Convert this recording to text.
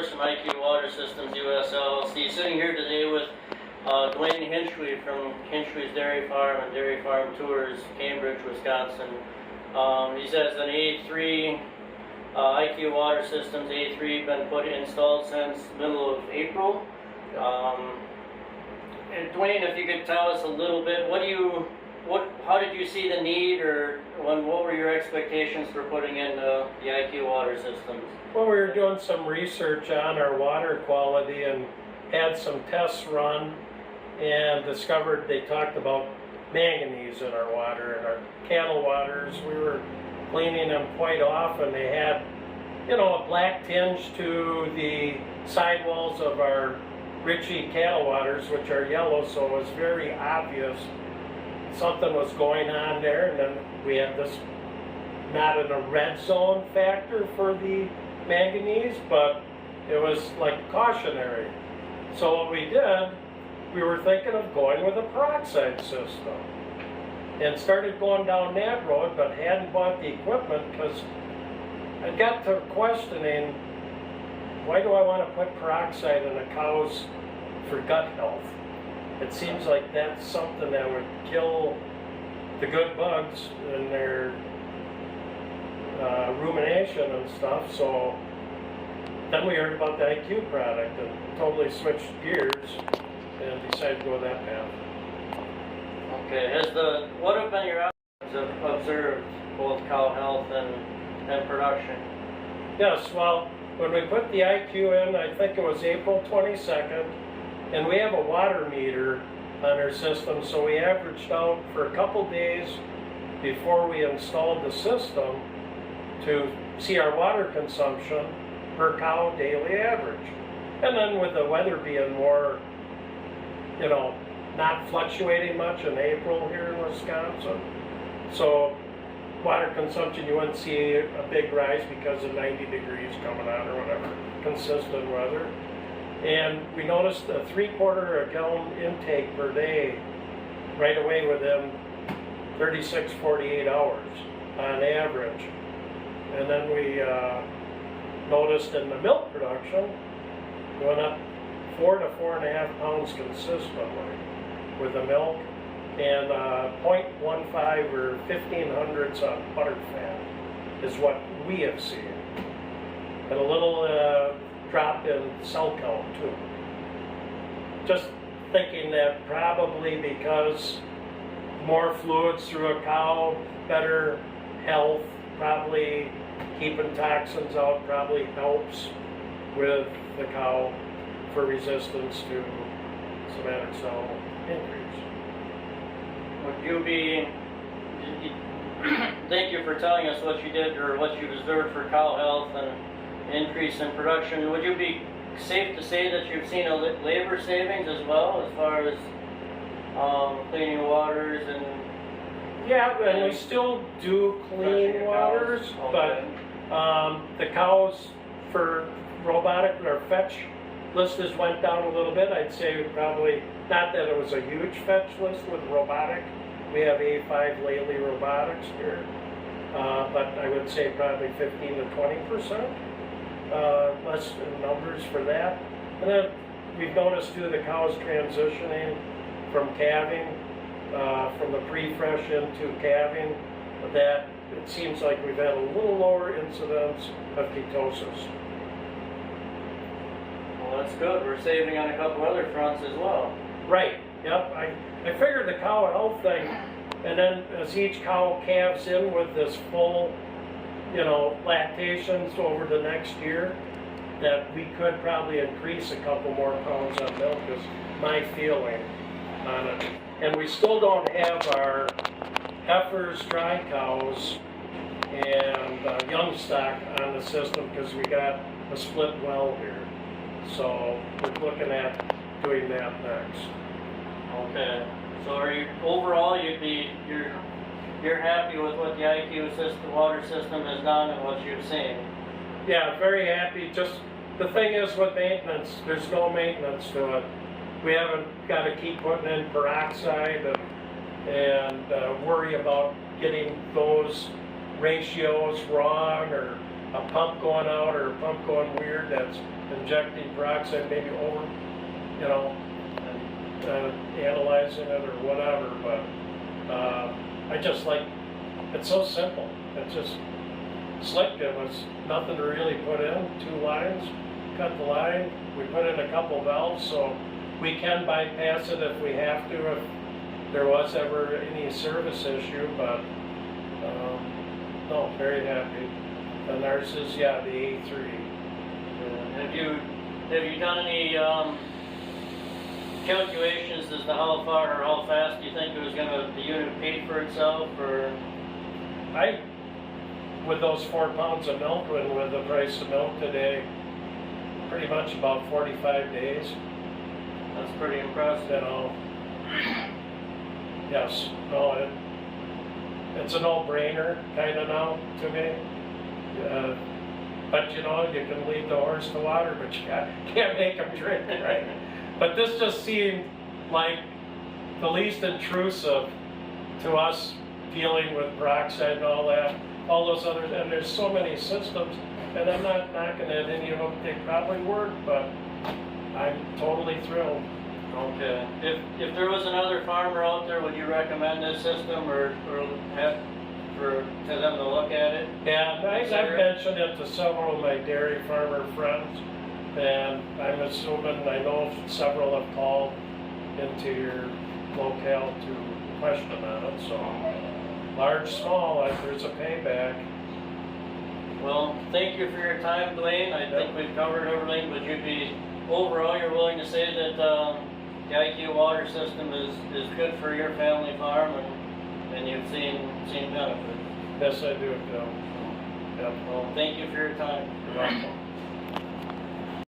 Morris from IQ Water Systems US LLC. Sitting here today with Duane Hinchley from Hinchley's Dairy Farm and Dairy Farm Tours, Cambridge, Wisconsin. He says an A3 IQ Water Systems A3 been installed since middle of April. And Duane, if you could tell us a little bit, how did you see the need, or what were your expectations for putting in the IQ Water Systems? Well, we were doing some research on our water quality and had some tests run and discovered they talked about manganese in our water. And our cattle waters, we were cleaning them quite often. They had, a black tinge to the sidewalls of our Ritchie cattle waters, which are yellow, so it was very obvious something was going on there. And then we had this, not in a red zone factor for the manganese, but it was like cautionary. So what we did, we were thinking of going with a peroxide system and started going down that road, but hadn't bought the equipment because I got to questioning, why do I want to put peroxide in the cows for gut health? It seems like that's something that would kill the good bugs in their rumination and stuff. So then we heard about the IQ product and totally switched gears and decided to go that path. Okay, what have been your outcomes observed, both cow health and production? Yes, well, when we put the IQ in, I think it was April 22nd, and we have a water meter on our system, so we averaged out for a couple days before we installed the system to see our water consumption per cow daily average. And then with the weather being more, not fluctuating much in April here in Wisconsin, so water consumption, you wouldn't see a big rise because of 90 degrees coming on or whatever, consistent weather. And we noticed a 3/4 gallon intake per day right away within 36, 48 hours on average. And then we noticed in the milk production going up 4 to 4.5 pounds consistently with the milk, and 0.15 or 1/1500ths on butter fat is what we have seen. And a little drop in cell count too. Just thinking that probably because more fluids through a cow, better health, probably keeping toxins out probably helps with the cow for resistance to somatic cell increase. Thank you for telling us what you did or what you observed for cow health and increase in production. Would you be safe to say that you've seen a labor savings as well, as far as cleaning waters and? Yeah, and we still do clean waters, okay. But the cows for robotic or fetch list has went down a little bit. I'd say probably, not that it was a huge fetch list with robotic. We have A5 Laley robotics here, but I would say probably 15 to 20%. Less in numbers for that. And then we've noticed too the cows transitioning from calving, from the pre-fresh into calving, that it seems like we've had a little lower incidence of ketosis. Well, that's good. We're saving on a couple other fronts as well. Right, yep. I figured the cow health thing, and then as each cow calves in with this full lactations over the next year, that we could probably increase a couple more pounds on milk is my feeling on it. And we still don't have our heifers, dry cows, and young stock on the system because we got a split well here. So we're looking at doing that next. Okay. So are you overall you're happy with what the IQ system, water system has done and what you've seen? Yeah, very happy. Just the thing is with maintenance, there's no maintenance to it. We haven't got to keep putting in peroxide and worry about getting those ratios wrong or a pump going out or a pump going weird. That's injecting peroxide maybe over, you know, analyzing it or whatever, but I just like, it's so simple. It's just slick. It was nothing to really put in, 2 lines, cut the line. We put in a couple valves so we can bypass it if we have to, if there was ever any service issue, but no, very happy. And ours is, yeah, the A3. Have you done any calculations as to how far or how fast do you think the unit paid for itself, or? With those 4 pounds of milk, and with the price of milk today, pretty much about 45 days. That's pretty impressive. You know, yes, no, it's a no-brainer kind of now to me. But you know, you can lead the horse to water, but you can't make him drink, right? But this just seemed like the least intrusive to us dealing with peroxide and all that, all those others, and there's so many systems, and I'm not knocking at any of them, they probably work, but I'm totally thrilled. Okay. If there was another farmer out there, would you recommend this system, or have to them to look at it? Yeah, I've mentioned it to several of my dairy farmer friends, and I'm assuming, I know several have called into your locale to question on it, so large, small, there's a payback. Well, thank you for your time, Duane. I think we've covered everything, but overall, you're willing to say that the IQ water system is good for your family farm, and you've seen benefits. Yes, I do, Bill. Yep. Well, thank you for your time. You're welcome.